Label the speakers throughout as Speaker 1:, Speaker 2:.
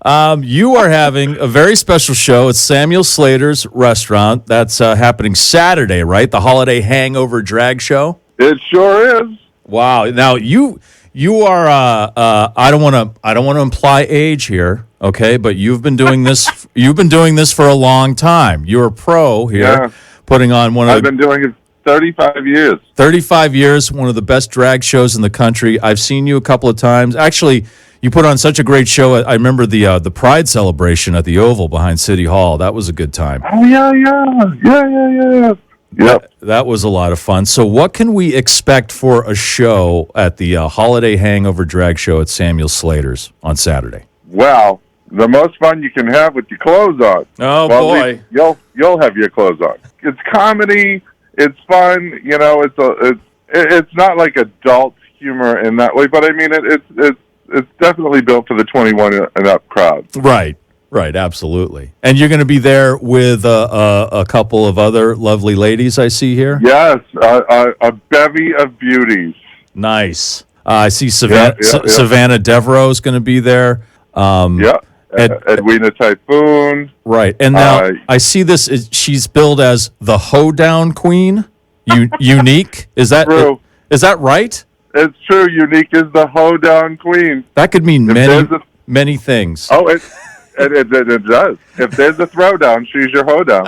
Speaker 1: You are having a very special show at Samuel Slaters Restaurant. That's happening Saturday, right? The Holiday Hangover Drag Show.
Speaker 2: It sure is.
Speaker 1: Wow. Now you are. I don't want to imply age here, okay? But you've been doing this. You've been doing this for a long time. You're a pro here,
Speaker 2: Yeah.
Speaker 1: putting on one of.
Speaker 2: I've been doing it 35 years.
Speaker 1: 35 years, one of the best drag shows in the country. I've seen you a couple of times. Actually, you put on such a great show. I remember the Pride celebration at the Oval behind City Hall. That was a good time.
Speaker 2: Oh, yeah. Yep.
Speaker 1: That was a lot of fun. So what can we expect for a show at the Holiday Hangover Drag Show at Samuel Slaters on Saturday?
Speaker 2: Well, the most fun you can have with your clothes on.
Speaker 1: Oh,
Speaker 2: well,
Speaker 1: boy.
Speaker 2: You'll have your clothes on. It's comedy. It's fun. You know, it's not like adult humor in that way, but I mean, it's definitely built for the 21 and up crowd.
Speaker 1: Right, absolutely. And you're going to be there with a couple of other lovely ladies I see here?
Speaker 2: Yes, a bevy of beauties.
Speaker 1: Nice. I see Savannah Devereaux is going to be there.
Speaker 2: Edwina Typhoon.
Speaker 1: Right. And now I see this. She's billed as the hoedown queen. Unique. Is that
Speaker 2: true?
Speaker 1: Is that right?
Speaker 2: It's true. Unique is the hoedown queen.
Speaker 1: That could mean many things.
Speaker 2: Oh, it does. If there's a throwdown, she's your hoedown.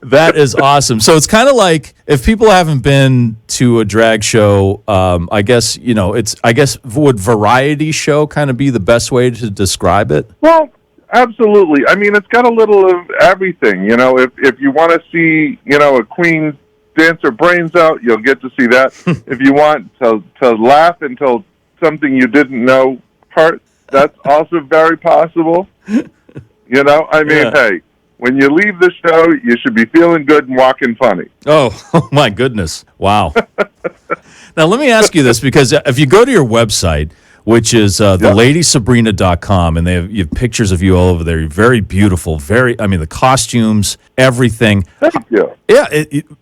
Speaker 1: That is awesome. So it's kind of like, if people haven't been to a drag show, I guess, would variety show kind of be the best way to describe it?
Speaker 2: Well, absolutely. I mean, it's got a little of everything. You know, if you want to see, a queen dance her brains out, you'll get to see that. If you want to laugh until something you didn't know hurts, that's also very possible. Hey, when you leave the show, you should be feeling good and walking funny.
Speaker 1: Oh my goodness. Wow. Now, let me ask you this, because if you go to your website, which is theladysabrina.com, and you have pictures of you all over there. You're very beautiful, the costumes, everything.
Speaker 2: Thank you.
Speaker 1: Yeah.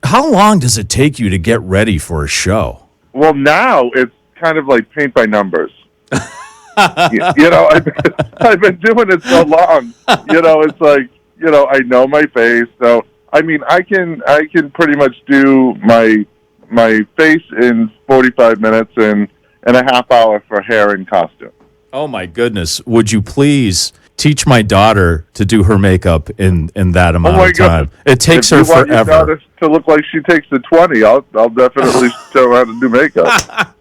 Speaker 1: How long does it take you to get ready for a show?
Speaker 2: Well, now it's kind of like paint by numbers. I've been doing it so long. It's like, I know my face. So, I mean, I can pretty much do my face in 45 minutes and a half hour for hair and costume.
Speaker 1: Oh, my goodness. Would you please teach my daughter to do her makeup in that amount of time? God. It takes her forever. If you want your daughter to
Speaker 2: look like she takes the 20, I'll definitely show her how to do makeup.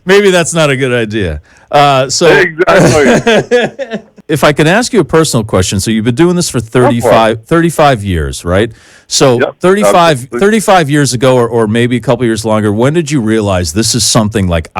Speaker 1: Maybe that's not a good idea.
Speaker 2: Exactly.
Speaker 1: If I can ask you a personal question, so you've been doing this for 35 years, right? So
Speaker 2: yep,
Speaker 1: 35 years ago, or maybe a couple years longer, when did you realize this is something like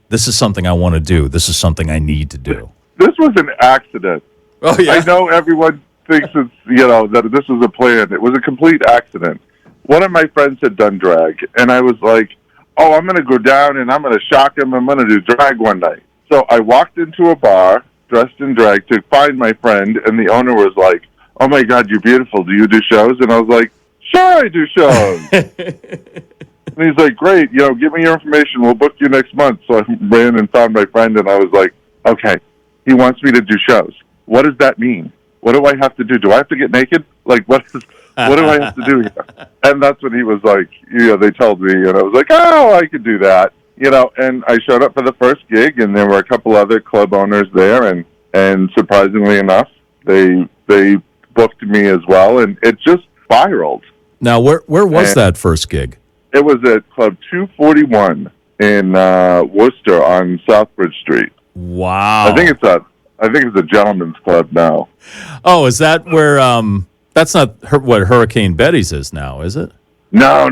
Speaker 1: this is something I want to do? This is something I need to do?
Speaker 2: This was an accident.
Speaker 1: Oh, yeah.
Speaker 2: I know everyone thinks it's, that this was a plan. It was a complete accident. One of my friends had done drag, and I was like, oh, I'm going to go down and I'm going to shock him. I'm going to do drag one night. So I walked into a bar dressed in drag to find my friend, and the owner was like, oh, my God, you're beautiful. Do you do shows? And I was like, sure, I do shows. And he's like, great, give me your information. We'll book you next month. So I ran and found my friend, and I was like, okay, he wants me to do shows. What does that mean? What do I have to do? Do I have to get naked? Like, what do I have to do here? And that's when he was like, they told me, and I was like, oh, I could do that. And I showed up for the first gig, and there were a couple other club owners there, and surprisingly enough, they booked me as well, and it just spiraled.
Speaker 1: Now, where was that first gig?
Speaker 2: It was at Club 241 in Worcester on Southbridge Street.
Speaker 1: Wow.
Speaker 2: I think it's a gentleman's club now.
Speaker 1: Oh, is that where? That's not what Hurricane Betty's is now, is it?
Speaker 2: No.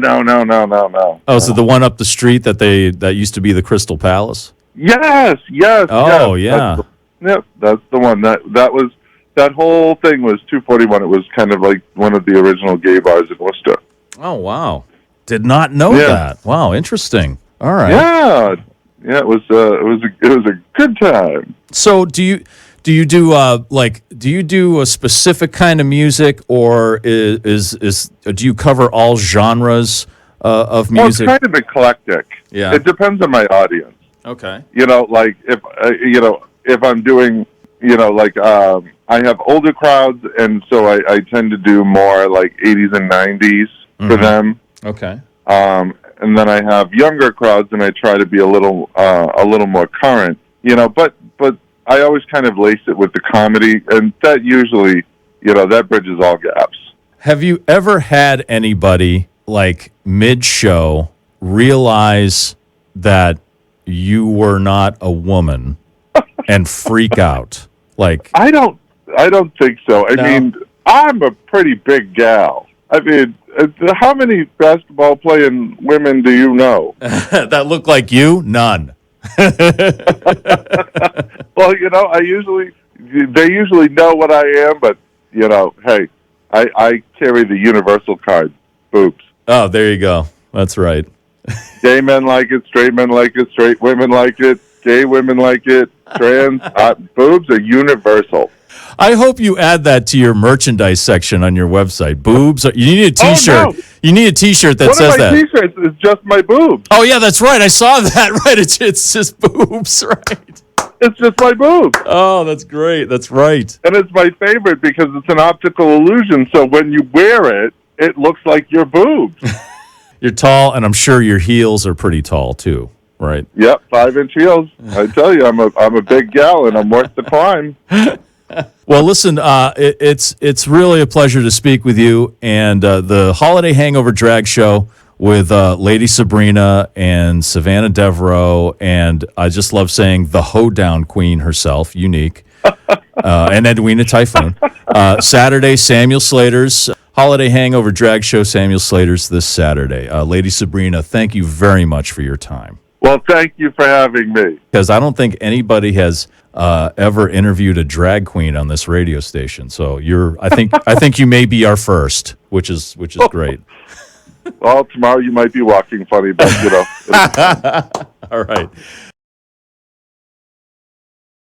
Speaker 1: Oh, so the one up the street that used to be the Crystal Palace?
Speaker 2: Yes.
Speaker 1: Oh, yeah.
Speaker 2: That's the one. That whole thing was 241. It was kind of like one of the original gay bars in Worcester.
Speaker 1: Oh, wow. Did not know that. Wow, interesting. All right.
Speaker 2: Yeah. It was a good time.
Speaker 1: So do you do a specific kind of music, or do you cover all genres of music?
Speaker 2: Well, it's kind of eclectic.
Speaker 1: Yeah.
Speaker 2: It depends on my audience.
Speaker 1: Okay.
Speaker 2: Like if I'm doing, like I have older crowds, and so I tend to do more like 80s and 90s for them.
Speaker 1: Okay.
Speaker 2: And then I have younger crowds, and I try to be a little more current. But I always kind of lace it with the comedy, and that usually, that bridges all gaps.
Speaker 1: Have you ever had anybody like mid-show realize that you were not a woman and freak out? Like,
Speaker 2: I don't think so. I mean, I'm a pretty big gal. I mean, how many basketball playing women do you know?
Speaker 1: that look like you? None.
Speaker 2: Well, they usually know what I am, but hey, I carry the universal card, boobs.
Speaker 1: Oh, there you go. That's right.
Speaker 2: Gay men like it, straight men like it, straight women like it, gay women like it, trans, boobs are universal.
Speaker 1: I hope you add that to your merchandise section on your website. Boobs. You need a T-shirt.
Speaker 2: Oh, no.
Speaker 1: You need a T-shirt that says that.
Speaker 2: One of my T-shirts is just my boobs.
Speaker 1: Oh yeah, that's right. I saw that. Right. It's just boobs. Right.
Speaker 2: It's just my boobs.
Speaker 1: Oh, that's great. That's right.
Speaker 2: And it's my favorite because it's an optical illusion. So when you wear it, it looks like your boobs.
Speaker 1: You're tall, and I'm sure your heels are pretty tall too. Right.
Speaker 2: Yep, 5-inch heels. I tell you, I'm a big gal, and I'm worth the climb.
Speaker 1: Well, listen, it's really a pleasure to speak with you. And the Holiday Hangover Drag Show with Lady Sabrina and Savannah Devereaux, and I just love saying the hoedown queen herself, Unique, and Edwina Typhoon. Saturday, Samuel Slaters Holiday Hangover Drag Show, Samuel Slaters this Saturday. Lady Sabrina, thank you very much for your time.
Speaker 2: Well, thank you for having me.
Speaker 1: Because I don't think anybody has ever interviewed a drag queen on this radio station. So I think you may be our first, which is great.
Speaker 2: Well, tomorrow you might be walking funny, but
Speaker 1: All right.